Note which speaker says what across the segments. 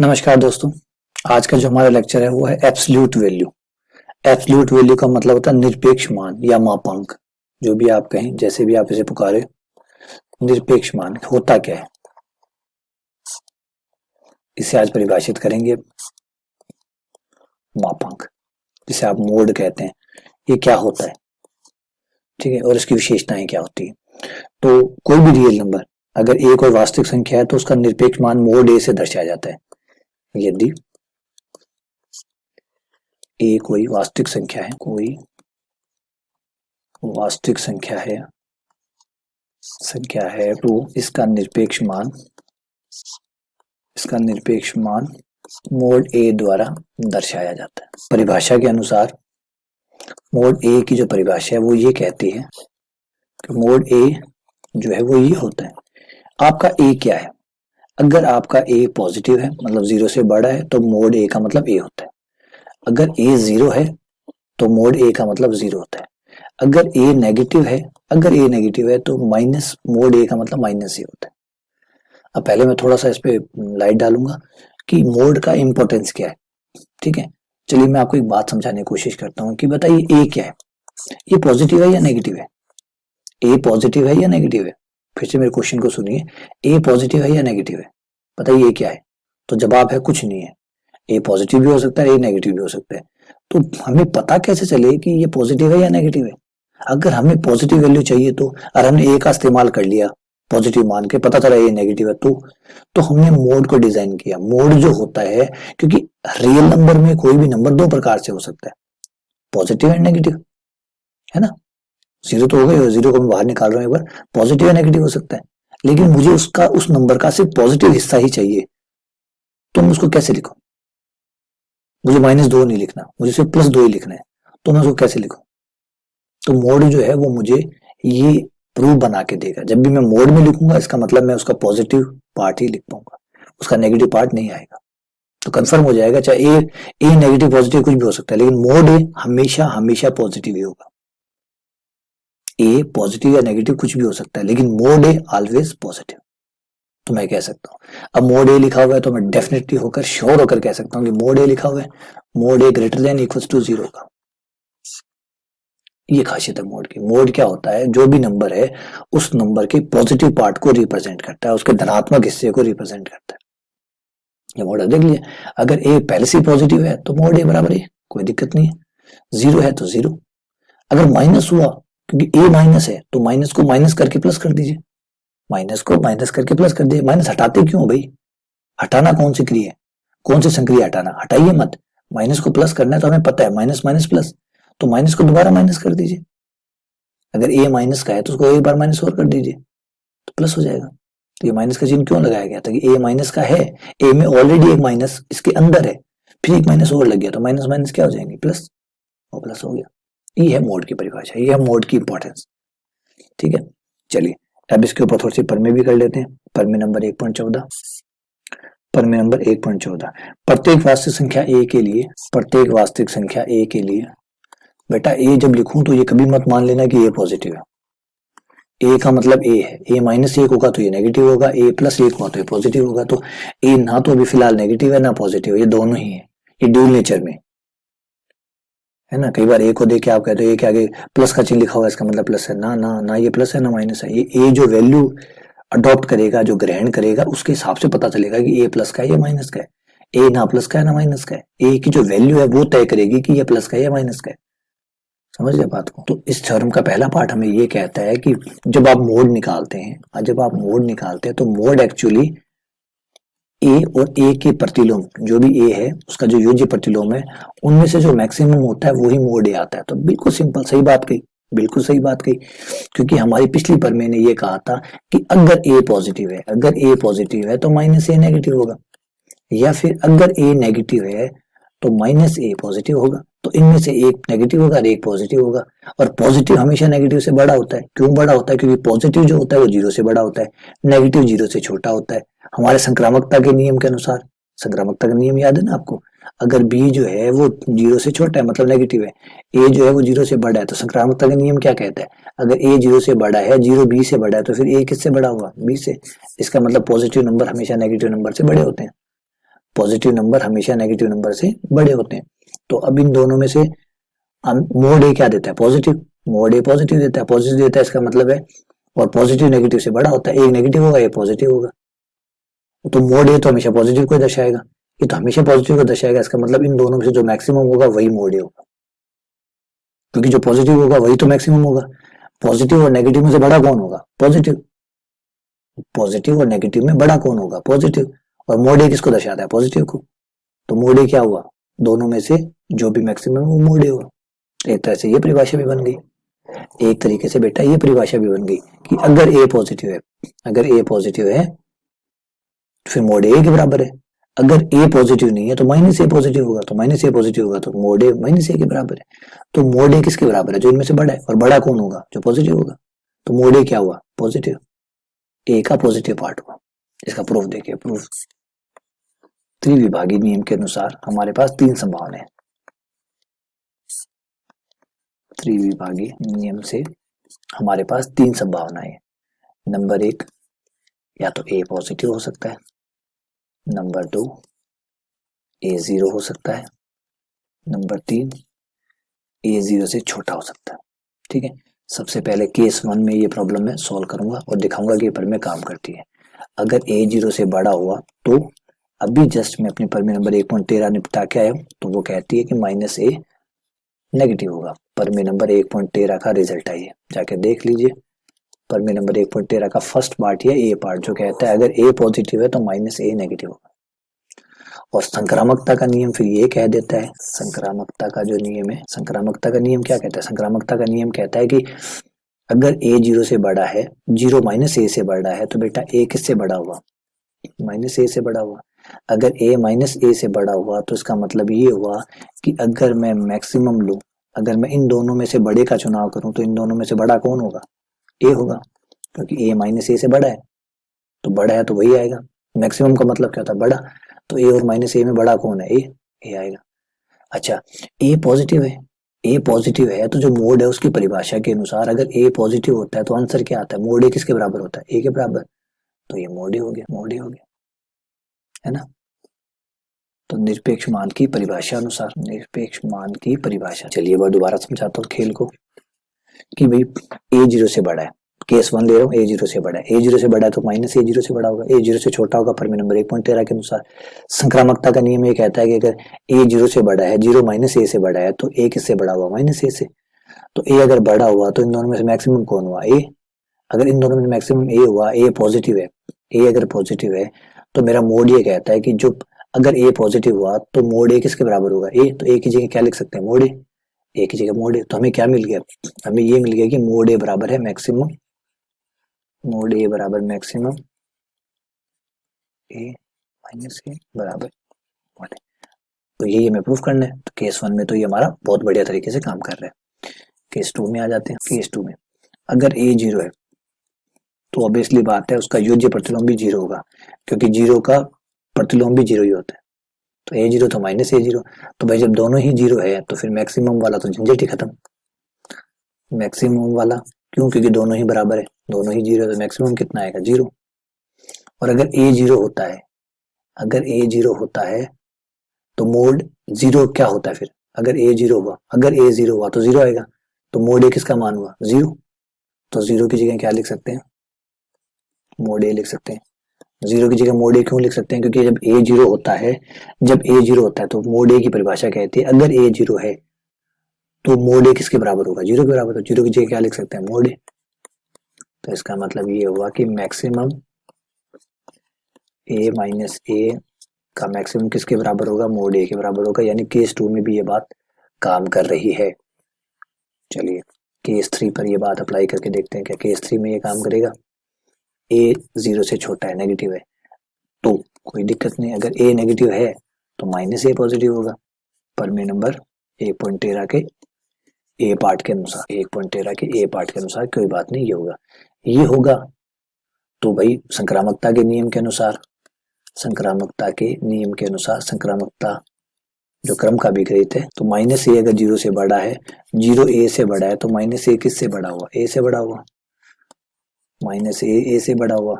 Speaker 1: नमस्कार दोस्तों। आज का जो हमारा लेक्चर है वो है एब्सोल्यूट वैल्यू। एब्सोल्यूट वैल्यू का मतलब होता है निरपेक्ष मान या मापांक, जो भी आप कहें, जैसे भी आप इसे पुकारे। निरपेक्ष मान होता क्या है, इसे आज परिभाषित करेंगे। मापांक जिसे आप मोड कहते हैं, ये क्या होता है, ठीक है, और इसकी विशेषताएं क्या होती है। तो कोई भी रियल नंबर अगर ए कोई वास्तविक संख्या है तो उसका निरपेक्ष मान मोड ए से दर्शाया जाता है। यदि ए कोई वास्तविक संख्या है, कोई वास्तविक संख्या है तो इसका निरपेक्ष मान मोड ए द्वारा दर्शाया जाता है। परिभाषा के अनुसार मोड ए की जो परिभाषा है वो ये कहती है कि मोड ए जो है वो ये होता है। आपका ए क्या है, अगर आपका ए पॉजिटिव है मतलब 0 से बड़ा है तो मोड ए का मतलब ए होता है। अगर ए 0 है तो मोड ए का मतलब 0 होता है। अगर ए नेगेटिव है तो माइनस मोड ए का मतलब माइनस ए होता है। अब पहले मैं थोड़ा सा इस पे लाइट डालूंगा कि मोड का इंपॉर्टेंस क्या है, ठीक है। चलिए मैं आपको एक बात समझाने की कोशिश करता हूँ कि बताइए ए क्या है, ये पॉजिटिव है या नेगेटिव है। ए पॉजिटिव है या नेगेटिव है, फिर से मेरे क्वेश्चन को सुनिए। ए पॉजिटिव है या नेगेटिव है, बताइए ये क्या है। तो जवाब है कुछ नहीं है। ए पॉजिटिव भी हो सकता है, ए नेगेटिव भी हो सकता है। तो हमें पता कैसे चले कि ये पॉजिटिव है या नेगेटिव है। अगर हमें पॉजिटिव वैल्यू चाहिए तो, और हमने ए का इस्तेमाल कर लिया पॉजिटिव मान के, पता चला ये नेगेटिव है, तो हमने मोड को डिजाइन किया। मोड जो होता है, क्योंकि रियल नंबर में कोई भी नंबर दो प्रकार से हो सकता है, पॉजिटिव एंड नेगेटिव, है ना। 0 तो हो गए, 0 को मैं बाहर निकाल रहा हूं एक बार, पॉजिटिव या नेगेटिव हो सकता है, लेकिन मुझे उसका उस नंबर का सिर्फ पॉजिटिव हिस्सा ही चाहिए। तो मैं उसको कैसे लिखूं, मुझे -2 नहीं लिखना, मुझे सिर्फ +2 ही लिखना है, तो मैं उसको कैसे लिखूं। तो मोड जो है वो मुझे ये प्रूफ बना के देगा। जब भी मैं मोड में लिखूंगा इसका मतलब मैं उसका पॉजिटिव पार्ट ही लिख पाऊंगा, उसका नेगेटिव पार्ट नहीं आएगा। तो कंफर्म हो जाएगा, चाहे ए नेगेटिव पॉजिटिव कुछ भी हो सकता है, लेकिन मोड ए हमेशा हमेशा पॉजिटिव ही होगा। ए पॉजिटिव या नेगेटिव कुछ भी हो सकता है, लेकिन मोड ए ऑलवेज पॉजिटिव। तो मैं कह सकता हूं, अब मोड ए लिखा हुआ है तो मैं डेफिनेटली होकर श्योर होकर कह सकता हूं कि मोड ए लिखा हुआ है, mod A greater than equals to 0 का। ये खासियत है मोड की। मोड क्या होता है, जो भी नंबर है उस नंबर के पॉजिटिव पार्ट को रिप्रेजेंट करता है, उसके धनात्मक हिस्से को रिप्रेजेंट करता है। ये मोड देख लीजिए, अगर ए पहले से पॉजिटिव है तो मोड ए बराबर ए, कोई दिक्कत नहीं है। 0 है तो 0। अगर माइनस हुआ, क्योंकि ए माइनस है, तो माइनस को माइनस करके प्लस कर दीजिए, माइनस को माइनस करके प्लस कर दीजिए। माइनस हटाते क्यों भाई, हटाना कौन सी क्रिया है, कौन सी संक्रिया हटाना, हटाइए मत। माइनस को प्लस करना है तो हमें पता है माइनस माइनस प्लस, तो माइनस को दोबारा माइनस कर दीजिए। अगर ए माइनस का है तो उसको एक बार माइनस और कर दीजिए तो प्लस हो जाएगा। तो ये माइनस का चिन्ह क्यों लगाया गया था कि ए माइनस का है, ए में ऑलरेडी एक माइनस इसके अंदर है, फिर एक माइनस और लग गया तो माइनस माइनस क्या हो जाएंगे, प्लस, और प्लस हो गया। ये है मोड की परिभाषा, ये है मोड की इंपॉर्टेंस, ठीक है। चलिए अब इसके ऊपर थोड़ी सी परमे भी कर लेते हैं। परमे नंबर 1.14, परमे नंबर 1.14, प्रत्येक वास्तविक संख्या ए के लिए बेटा ए जब लिखूं तो ये कभी मत मान लेना कि ए पॉजिटिव है। ए का मतलब ए है, ए -1 होगा तो ये नेगेटिव होगा, ए +1 होगा तो ये पॉजिटिव होगा। तो ए ना तो अभी फिलहाल नेगेटिव है ना पॉजिटिव है, ये दोनों ही है, ये ड्यूल नेचर में है ना। कई बार ए को देख के आप कहते हो ए के आगे प्लस का चिन्ह लिखा हुआ है, इसका मतलब प्लस है। ना ना ना, ये प्लस है ना माइनस है। ये ए जो वैल्यू अडॉप्ट करेगा, जो ग्रहण करेगा, उसके हिसाब से पता चलेगा कि ए प्लस का है या माइनस का है। ए ना प्लस का है ना माइनस का है, ए की जो वैल्यू है वो तय करेगी कि ये प्लस का है या माइनस का है। समझ गए बात को। तो इस थ्योरम का पहला पार्ट हमें ये कहता है कि जब आप मोड निकालते हैं तो मोड एक्चुअली ए और ए के प्रतिलोम, जो भी ए है उसका जो योज्य प्रतिलोम है, उनमें से जो मैक्सिमम होता है वही मोड ए आता है। तो बिल्कुल सिंपल, सही बात कही, बिल्कुल सही बात कही। क्योंकि हमारी पिछली पर मैंने ये कहा था कि अगर ए पॉजिटिव है तो माइनस ए नेगेटिव होगा, या फिर अगर ए नेगेटिव है तो माइनस ए पॉजिटिव होगा। तो इनमें से एक नेगेटिव होगा और एक पॉजिटिव होगा, और पॉजिटिव हमेशा नेगेटिव से बड़ा होता है। क्यों बड़ा होता है, क्योंकि पॉजिटिव जो होता है वो 0 से बड़ा होता है, नेगेटिव 0 से छोटा होता है। हमारे संक्रामकता के नियम के अनुसार, संक्रामकता का नियम याद है ना आपको, अगर बी जो है वो 0 से छोटा है मतलब नेगेटिव है, ए जो है वो 0 से बड़ा है, तो संक्रामकता का नियम क्या कहता है, अगर ए 0 से बड़ा है, 0 बी से बड़ा है, तो फिर ए किससे बड़ा हुआ, बी से। इसका मतलब पॉजिटिव नंबर हमेशा नेगेटिव नंबर से बड़े होते हैं। पॉजिटिव नंबर हमेशा नेगेटिव नंबर से बड़े होते हैं। तो अब इन दोनों में से मोड ए क्या देता है? पॉजिटिव। मोड ए पॉजिटिव देता है, पॉजिटिव देता है इसका मतलब है, और पॉजिटिव नेगेटिव से बड़ा होता है, एक नेगेटिव होगा एक पॉजिटिव होगा, तो मोड ए तो हमेशा पॉजिटिव को दर्शाएगा, ये तो हमेशा पॉजिटिव को दर्शाएगा, इसका मतलब इन दोनों में से जो मैक्सिमम होगा वही मोड ए होगा, क्योंकि जो पॉजिटिव होगा वही तो मैक्सिमम होगा। पॉजिटिव और नेगेटिव में से बड़ा कौन होगा? पॉजिटिव। पॉजिटिव और नेगेटिव में बड़ा कौन होगा? पॉजिटिव। और मोड ए किसको दर्शाता है? पॉजिटिव को। तो मोड ए क्या हुआ? दोनों में से जो भी मैक्सिमम है वो मोड ए हुआ। एक तरह से ये परिभाषा भी बन गई, एक तरीके से बेटा ये परिभाषा भी बन गई कि अगर ए पॉजिटिव है, अगर ए पॉजिटिव है तो फिर मोड ए के बराबर है, अगर ए पॉजिटिव नहीं है तो माइनस ए पॉजिटिव होगा, तो माइनस ए पॉजिटिव होगा तो मोड ए माइनस ए के बराबर है। तो मोड ए किसके बराबर है? जो इनमें से बड़ा है, और बड़ा कौन होगा? जो पॉजिटिव होगा। तो मोड ए क्या हुआ? पॉजिटिव। ए का पॉजिटिव पार्ट हुआ। इसका प्रूफ देखिए, प्रूफ त्रिविभागी नियम के अनुसार हमारे पास तीन संभावनाएं हैं। त्रिविभागी नियम से हमारे पास तीन संभावनाएं हैं। नंबर एक, या तो ए पॉजिटिव हो सकता है, नंबर दो ए जीरो हो सकता है, नंबर तीन ए जीरो से छोटा हो सकता है। ठीक है, सबसे पहले केस वन में ये प्रॉब्लम मैं सॉल्व करूंगा और दिखाऊंगा कि पर में काम करती है। अगर ए जीरो से बड़ा हुआ तो अभी जस्ट मैं अपने पर में नंबर 1.13 निपटा के आया हूं, तो वो कहती है कि माइनस ए नेगेटिव होगा। पर में नंबर 1.13 का रिजल्ट आई है, जाके देख लीजिए। पर में नंबर 1.13 का फर्स्ट पार्ट या ए पार्ट जो कहता है अगर ए पॉजिटिव है तो माइनस ए नेगेटिव होगा। और संक्रामकता का नियम फिर ये कह देता है, संक्रामकता का जो नियम है, संक्रामकता का नियम क्या कहता है? संक्रामकता का नियम कहता है कि अगर ए जीरो से बड़ा है, जीरो माइनस ए से बड़ा है, तो बेटा ए किससे बड़ा हुआ? माइनस ए से बड़ा हुआ। अगर ए माइनस ए से बड़ा हुआ तो इसका मतलब ये हुआ कि अगर मैं मैक्सिमम लूं, अगर मैं इन दोनों में से बड़े का चुनाव करूं तो इन दोनों में से बड़ा कौन होगा? ए होगा, क्योंकि ए माइनस ए से बड़ा है, तो बड़ा है तो वही आएगा। मैक्सिमम का मतलब क्या होता है? बड़ा। तो ए और माइनस ए में बड़ा कौन है? ए आएगा। अच्छा, ए पॉजिटिव है, ए पॉजिटिव है तो जो मोड है उसकी परिभाषा के अनुसार अगर ए पॉजिटिव होता है तो आंसर क्या आता है? मोड ए किसके बराबर होता है? ए के बराबर। तो ये मोड ए हो गया, मोड ए हो गया, है ना। तो निरपेक्ष मान की परिभाषा अनुसार, निरपेक्ष मान की परिभाषा, चलिए बार दोबारा समझाता हूँ खेल को कि भाई ए जीरो से बड़ा है, केस वन ले रहा हूँ, ए जीरो से बड़ा है, ए जीरो से बड़ा है तो माइनस ए जीरो से बड़ा होगा, ए जीरो से छोटा होगा पर में नंबर 1.13 के अनुसार। संक्रामकता का नियम ये कहता है कि अगर ए जीरो से बड़ा है, जीरो माइनस ए से बड़ा है, तो ए किससे बड़ा हुआ? माइनस ए से। तो ए अगर बड़ा हुआ तो इन दोनों में से मैक्सिमम कौन हुआ? ए। अगर इन दोनों में मैक्सिमम ए हुआ, ए पॉजिटिव है, ए अगर पॉजिटिव है तो मेरा मोड ये कहता है कि जो अगर ए पॉजिटिव हुआ तो मोड ए किसके बराबर होगा? ए। तो ए की जगह क्या लिख सकते हैं? मोड ए। ए की जगह मोड ए। तो हमें क्या मिल गया? हमें ये मिल गया कि मोड ए बराबर है मैक्सिमम, मोड ए बराबर मैक्सिमम ए माइनस ए बराबर मोड ए। तो ये हमें प्रूफ करना है। तो केस वन में तो ये हमारा बहुत बढ़िया तरीके से काम कर रहा है। केस टू में आ जाते हैं। केस टू में अगर ए जीरो है तो ऑब्वियसली बात है उसका योज्य प्रतिलोम भी जीरो होगा, क्योंकि जीरो का प्रतिलोम भी जीरो ही होता है। तो ए जीरो तो माइनस ए जीरो, तो भाई जब दोनों ही जीरो है तो फिर मैक्सिमम वाला तो झंझट ही खत्म। मैक्सिमम वाला क्यों? क्योंकि दोनों ही बराबर है, दोनों ही जीरो, तो मैक्सिमम कितना आएगा? जीरो। और अगर ए जीरो होता है, अगर ए जीरो होता है तो मोड जीरो क्या होता है फिर? अगर ए जीरो हुआ, अगर ए जीरो हुआ तो जीरो आएगा, तो मोड ए किसका मान हुआ? जीरो। तो जीरो की जगह क्या लिख सकते हैं? मोड ए लिख सकते हैं। जीरो की जगह मोड ए क्यों लिख सकते हैं? क्योंकि जब ए जीरो होता है, जब ए जीरो होता है तो मोड ए की परिभाषा कहती है अगर ए जीरो है तो मोड ए किसके बराबर होगा? जीरो के बराबर। तो जीरो की जगह क्या लिख सकते हैं? मोड ए। तो इसका मतलब ये हुआ कि मैक्सिमम ए माइनस ए का मैक्सिमम किसके बराबर होगा? मोड ए के बराबर होगा। यानी केस टू में भी ये बात काम कर रही है। चलिए केस थ्री पर ये बात अप्लाई करके देखते हैं क्या केस थ्री में ये काम करेगा। ए जीरो से छोटा है, नेगेटिव है, तो कोई दिक्कत नहीं। अगर ए नेगेटिव है तो माइनस ए पॉजिटिव होगा। पर में नंबर 1.13 के ए पार्ट के अनुसार, 1.13 के ए पार्ट के अनुसार कोई बात नहीं, ये होगा, ये होगा। तो भाई संक्रामकता के नियम के अनुसार, संक्रामकता के नियम के अनुसार संक्रामकता जो क्रम का विपरीत है, तो माइनस ए अगर जीरो से बड़ा है, जीरो ए से बड़ा है, तो माइनस ए किससे बड़ा हुआ? ए से बड़ा हुआ। माइनस ए ए से बड़ा हुआ,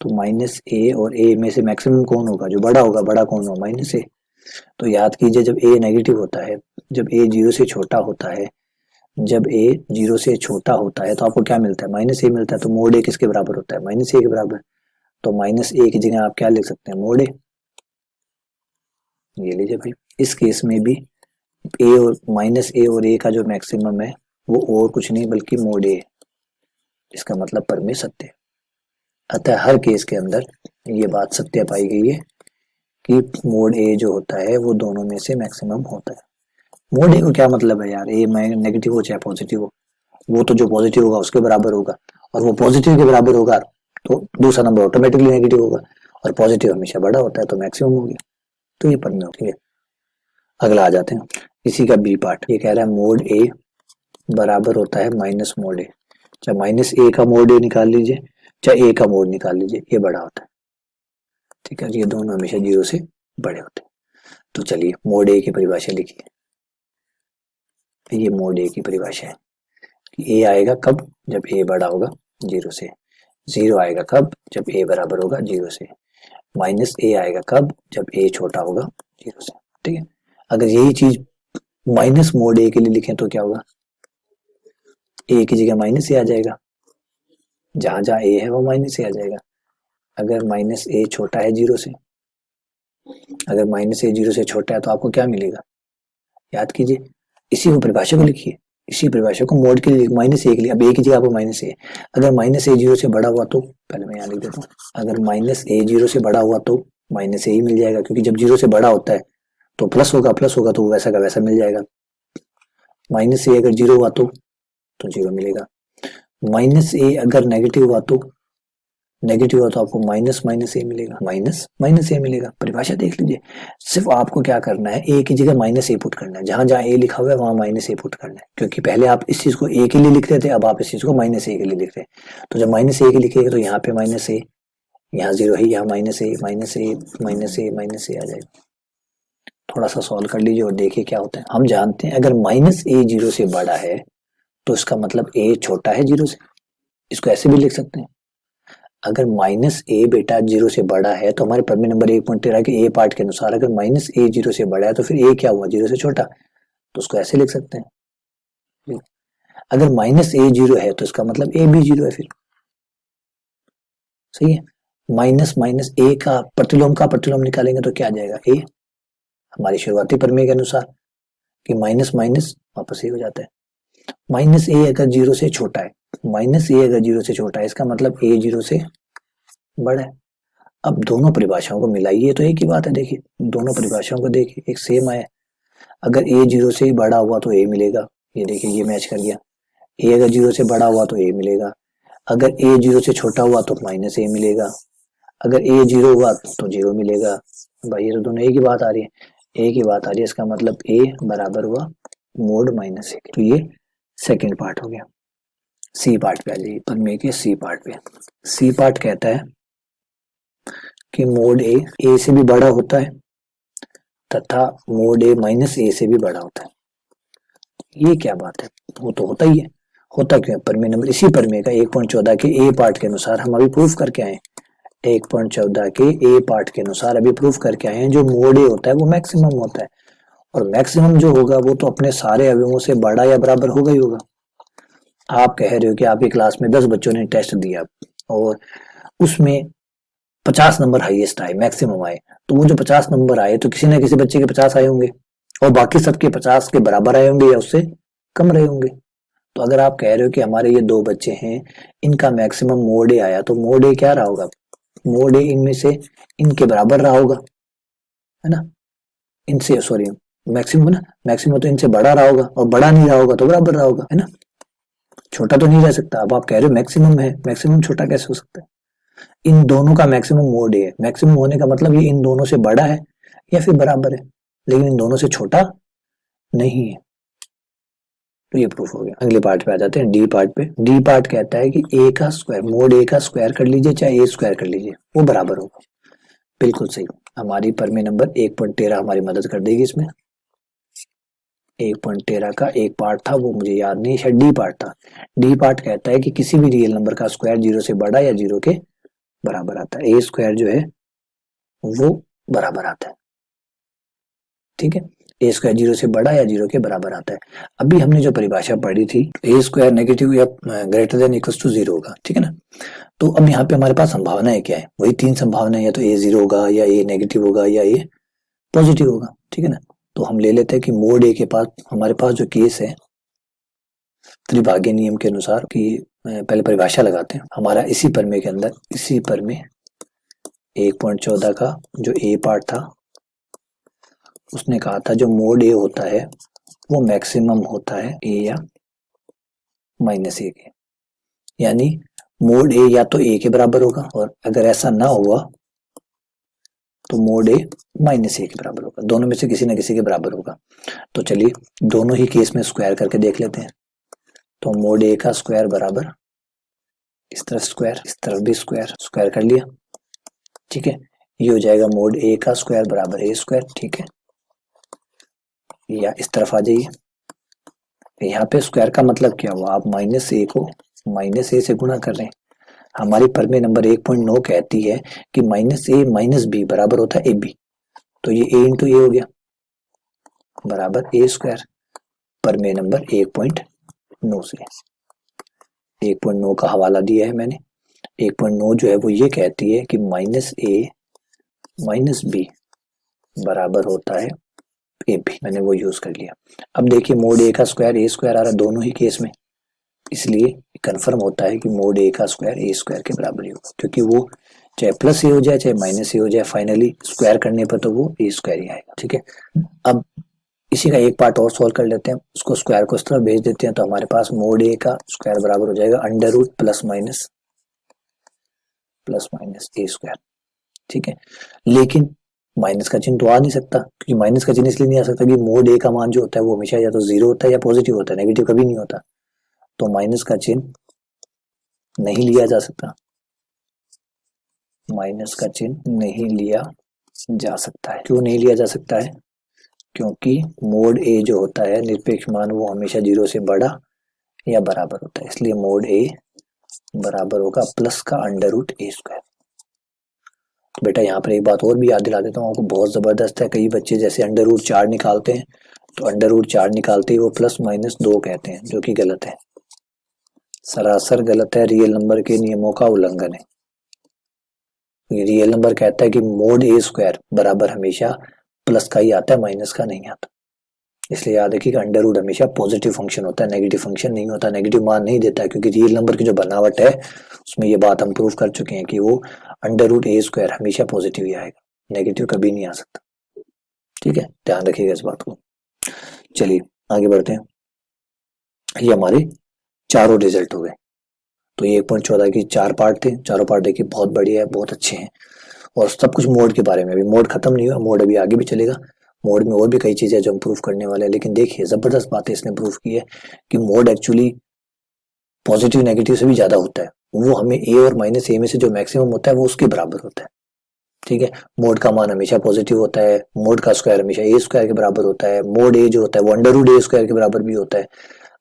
Speaker 1: तो माइनस ए और ए में से मैक्सिमम कौन होगा, जो बड़ा होगा, बड़ा कौन होगा, माइनस ए। तो याद कीजिए जब ए नेगेटिव होता है, जब ए जीरो से छोटा होता है, जब ए जीरो से छोटा होता है तो आपको क्या मिलता है, माइनस ए मिलता है। तो मोड ए किसके बराबर होता है, माइनस ए के बराबर। तो माइनस ए की जगह आप क्या लिख सकते हैं, मोड ए। ये लीजिए भाई, इस केस में भी ए और माइनस ए और ए का जो मैक्सिमम है वो और कुछ नहीं बल्कि मोड ए है। इसका मतलब परमेय सत्य। अतः हर केस के अंदर ये बात सत्य पाई गई है कि मोड ए जो होता है वो दोनों में से मैक्सिमम होता है। मोड ए को क्या मतलब है यार, ए नेगेटिव हो चाहे पॉजिटिव हो, वो तो जो पॉजिटिव होगा उसके बराबर होगा, और वो पॉजिटिव के बराबर होगा तो दूसरा नंबर ऑटोमेटिकली नेगेटिव होगा, और पॉजिटिव हमेशा बड़ा होता है तो मैक्सिमम हो गया। तो ये परमेय होती है। अगला आ जाते हैं इसी का बी पार्ट। ये कह रहा है मोड ए बराबर होता है माइनस मोड ए। चाहे माइनस ए का मोड ए निकाल लीजिए, चाहे ए का मोड निकाल लीजिए, ये बड़ा होता है। ठीक है, ये दोनों हमेशा जीरो से बड़े होते हैं। तो चलिए मोड ए की परिभाषा लिखिए। ये मोड ए की परिभाषा है कि ए आएगा कब, जब ए बड़ा होगा जीरो से। जीरो आएगा कब, जब ए बराबर होगा जीरो से। माइनस ए आएगा कब, जब ए छोटा होगा जीरो से। ठीक है, अगर यही चीज माइनस मोड ए के लिए लिखें तो क्या होगा, ए की जगह माइनस ए आ जाएगा, जहां जहां ए है वो माइनस ए आ जाएगा। अगर माइनस ए छोटा है जीरो से, अगर माइनस ए जीरो से छोटा है तो आपको क्या मिलेगा, याद कीजिए, इसी को परिभाषा को लिखिए, इसी परिभाषा को मोड के लिए माइनस ए के लिए। अब ए की जगह आपको माइनस ए, अगर माइनस ए जीरो से बड़ा हुआ तो, पहले मैं यहाँ लिख देता हूँ, अगर माइनस ए जीरो से बड़ा हुआ तो माइनस ए ही मिल जाएगा, क्योंकि जब जीरो से बड़ा होता है तो प्लस होगा, प्लस होगा तो वैसा का वैसा मिल जाएगा। माइनस ए अगर जीरो हुआ तो जीरो मिलेगा। माइनस ए अगर नेगेटिव हुआ तो, नेगेटिव हुआ तो आपको माइनस माइनस ए मिलेगा, माइनस माइनस ए मिलेगा। परिभाषा देख लीजिए, सिर्फ आपको क्या करना है, ए की जगह माइनस ए पुट करना है, जहां जहां ए लिखा हुआ है वहां माइनस ए पुट करना है, क्योंकि पहले आप इस चीज को ए के लिए लिख रहे थे, अब आप इस चीज को माइनस ए के लिए लिख रहे हैं। तो जब माइनस ए के लिखेगा तो यहाँ पे माइनस ए, यहाँ जीरो है, यहाँ माइनस ए माइनस ए माइनस ए माइनस ए आ जाएगा। थोड़ा सा सॉल्व कर लीजिए और देखिए क्या होता है। हम जानते हैं अगर माइनस ए जीरो से बड़ा है तो इसका मतलब ए छोटा है जीरो से। इसको ऐसे भी लिख सकते हैं, अगर माइनस ए बेटा जीरो से बड़ा है तो हमारे परमेय नंबर 1.13 के ए पार्ट के अनुसार अगर माइनस ए जीरो से बड़ा है तो फिर ए क्या हुआ, जीरो से छोटा, तो उसको ऐसे लिख सकते हैं। अगर माइनस ए जीरो है तो इसका मतलब ए भी जीरो है, फिर सही है। माइनस माइनस ए का प्रतिलोम निकालेंगे तो क्या आ जाएगा, ए, हमारी शुरुआती परमेय के अनुसार कि माइनस माइनस वापस ए हो जाता है। माइनस ए अगर जीरो से छोटा है, माइनस ए अगर जीरो से छोटा है इसका मतलब ए जीरो से बड़ा है। अब दोनों परिभाषाओं को मिलाइए तो एक ही बात है। देखिए दोनों परिभाषाओं को देखिए, एक सेम आया। अगर ए जीरो से बड़ा हुआ तो ए मिलेगा, ये देखिए ये मैच कर गया। ए अगर जीरो से बड़ा हुआ तो ए मिलेगा, अगर ए जीरो से छोटा हुआ तो माइनस ए मिलेगा, अगर ए जीरो हुआ तो जीरो मिलेगा। भाई ये तो दोनों एक ही बात आ रही है, एक ही बात आ रही है। इसका मतलब ए बराबर हुआ मोड माइनस ए। तो ये सेकेंड पार्ट हो गया। सी पार्ट पे आ जाइए, परमेय के सी पार्ट पे। सी पार्ट कहता है कि मोड ए से भी बड़ा होता है तथा मोड ए माइनस ए से भी बड़ा होता है। ये क्या बात है, वो तो होता ही है। होता क्यों है, परमेय नंबर इसी परमेय का 1.14 के ए पार्ट के अनुसार हम अभी प्रूफ करके आए। 1.14 के ए पार्ट के अनुसार अभी प्रूफ करके आए हैं, जो मोड ए होता है वो मैक्सिमम होता है, और मैक्सिमम जो होगा वो तो अपने सारे अवयवों से बड़ा या बराबर होगा ही होगा। आप कह रहे हो कि आपकी क्लास में 10 बच्चों ने टेस्ट दिया और उसमें 50 नंबर हाईएस्ट आए, मैक्सिमम आए, तो वो जो 50 नंबर आए तो किसी ना किसी बच्चे के 50 आए होंगे और बाकी सबके 50 के बराबर आए होंगे या उससे कम रहे होंगे। तो अगर आप कह रहे हो कि हमारे ये 2 बच्चे हैं, इनका मैक्सिमम मोड ए आया, तो मोड ए क्या रहा होगा, मोड ए इनमें से इनके बराबर रहा होगा, है ना, इनसे सॉरी मैक्सिमम ना, मैक्सिमम तो इनसे बड़ा रहा होगा, और बड़ा नहीं रहा होगा तो बराबर रहा होगा, है ना, छोटा तो नहीं रह सकता। अब आप कह रहे हो मैक्सिमम है, मैक्सिमम छोटा कैसे हो सकता है। इन दोनों का मैक्सिमम मोड ए है, मैक्सिमम होने का मतलब ये इन दोनों से बड़ा है या फिर बराबर है, लेकिन इन दोनों से छोटा नहीं है। तो ये प्रूफ हो गया। अगले पार्ट पे आ जाते हैं, डी पार्ट पे। डी पार्ट कहता है कि ए का स्क्वायर, मोड ए का स्क्वायर कर लीजिए चाहे ए स्क्वायर कर लीजिए, वो बराबर होगा। बिल्कुल सही, हमारी परमेय नंबर 1.13 हमारी मदद कर देगी इसमें। 1.13 का एक पार्ट था, वो मुझे याद नहीं, शायद डी पार्ट था। डी पार्ट कहता है कि किसी भी रियल नंबर का स्क्वायर 0 से बड़ा या 0 के बराबर आता है, ए स्क्वायर जो है वो बराबर आता है, ठीक है। ए स्क्वायर 0 से बड़ा या 0 के बराबर आता है। अभी हमने जो परिभाषा पढ़ी थी, ए स्क्वायर नेगेटिव या ग्रेटर देन इक्वल टू 0 होगा, ठीक है ना। तो अब यहाँ पे हमारे पास संभावनाएं क्या है, वही 3 संभावनाएं, या तो ए 0 होगा, या ए नेगेटिव होगा, या ए पॉजिटिव होगा, ठीक है ना। तो हम ले लेते हैं कि मोड ए के पास हमारे पास जो केस है त्रिभागीय नियम के अनुसार, कि पहले परिभाषा लगाते हैं हमारा इसी प्रमेय के अंदर, इसी प्रमेय 1.14 का जो ए पार्ट था उसने कहा था जो मोड ए होता है वो मैक्सिमम होता है ए या माइनस ए के, यानी मोड ए या तो ए के बराबर होगा, और अगर ऐसा ना हुआ तो मोड ए माइनस ए के बराबर होगा, दोनों में से किसी न किसी के बराबर होगा। तो चलिए दोनों ही केस में स्क्वायर करके देख लेते हैं। तो मोड ए का स्क्वायर बराबर इस तरफ स्क्वायर, इस तरफ भी स्क्वायर, स्क्वायर कर लिया, ठीक है। ये हो जाएगा मोड ए का स्क्वायर बराबर ए स्क्वायर, ठीक है। या इस तरफ आ जाइए, यहाँ पे स्क्वायर का मतलब क्या हुआ, आप माइनस ए को माइनस ए से गुणा कर रहे हैं। हमारी प्रमेय नंबर 1.9 कहती है कि माइनस ए माइनस बी बराबर होता है ए बी, तो ये ए इंटू ए हो गया बराबर ए स्क्वायर, प्रमेय नंबर 1.9 से। 1.9 का हवाला दिया है मैंने। 1.9 जो है वो ये कहती है कि माइनस ए माइनस बी बराबर होता है ए बी, मैंने वो यूज कर लिया। अब देखिए मोड ए का स्क्वायर ए स्क्वायर आ रहा है दोनों ही केस में, इसलिए कंफर्म होता है कि मोड ए का स्क्वायर ए स्क्वायर के बराबर ही होगा, क्योंकि वो चाहे प्लस ए हो जाए चाहे माइनस ए हो जाए, फाइनली स्क्वायर करने पर तो वो ए स्क्वायर ही आएगा, ठीक है। अब इसी का एक पार्ट और सॉल्व कर लेते हैं, उसको स्क्वायर को इस तरफ भेज देते हैं, तो हमारे पास मोड ए का स्क्वायर बराबर हो जाएगा अंडर रूट प्लस माइनस ए स्क्वायर, ठीक है। लेकिन माइनस का चिन्ह तो आ नहीं सकता, क्योंकि माइनस का चिन्ह इसलिए नहीं आ सकता कि मोड ए का मान जो होता है वो हमेशा या तो 0 होता है या पॉजिटिव होता है, नेगेटिव कभी नहीं होता। तो माइनस का चिन्ह नहीं लिया जा सकता, माइनस का चिन्ह नहीं लिया जा सकता है। क्यों नहीं लिया जा सकता है, क्योंकि मोड ए जो होता है निरपेक्ष मान वो हमेशा 0 से बड़ा या बराबर होता है, इसलिए मोड ए बराबर होगा प्लस का अंडर रूट ए स्क्वायर। तो बेटा यहाँ पर एक बात और भी याद दिला देता हूँ आपको, बहुत जबरदस्त है। कई बच्चे जैसे अंडर रूट 4 निकालते हैं, तो अंडर रूट 4 निकालते ही वो प्लस माइनस 2 कहते हैं, जो कि गलत है, सरासर गलत है, रियल नंबर के नियमों का उल्लंघन है। रियल नंबर कहता है कि मोड ए स्क्वायर बराबर हमेशा प्लस का ही आता है, माइनस का नहीं आता। इसलिए याद रखिए कि अंडर रूट हमेशा पॉजिटिव फंक्शन होता है, नेगेटिव फंक्शन नहीं होता, नेगेटिव मान नहीं देता है, क्योंकि रियल नंबर की जो बनावट है उसमें ये बात हम प्रूव कर चुके हैं कि वो अंडर रूट ए स्क्वायर हमेशा पॉजिटिव ही आएगा, नेगेटिव कभी नहीं आ सकता, ठीक है। ध्यान रखिएगा इस बात को। चलिए आगे बढ़ते हैं। ये हमारे चारों रिजल्ट हो गए। तो ये 1.14 की 4 पार्ट थे, चारों पार्ट देखिए बहुत बढ़िया है, बहुत अच्छे हैं, और सब कुछ मोड के बारे में। अभी मोड खत्म नहीं हुआ, मोड अभी आगे भी चलेगा, मोड में और भी कई चीजें जो हम प्रूफ करने वाले हैं। लेकिन देखिए जबरदस्त बातें इसने प्रूफ की है कि मोड एक्चुअली पॉजिटिव नेगेटिव से भी ज्यादा होता है, वो हमें ए और माइनस ए में से जो मैक्सिमम होता है वो उसके बराबर होता है, ठीक है। मोड का मान हमेशा पॉजिटिव होता है, मोड का स्क्वायर हमेशा ए स्क्वायर के बराबर होता है, मोड ए जो होता है वो अंडर रूट ए स्क्वायर के बराबर भी होता है।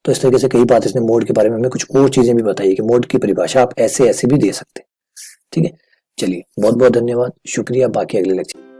Speaker 1: तो इस तरीके से कई बात इसने मोड के बारे में हमें कुछ और चीजें भी बताई कि मोड की परिभाषा आप ऐसे ऐसे भी दे सकते हैं, ठीक है। चलिए बहुत बहुत धन्यवाद, शुक्रिया, बाकी अगले लेक्चर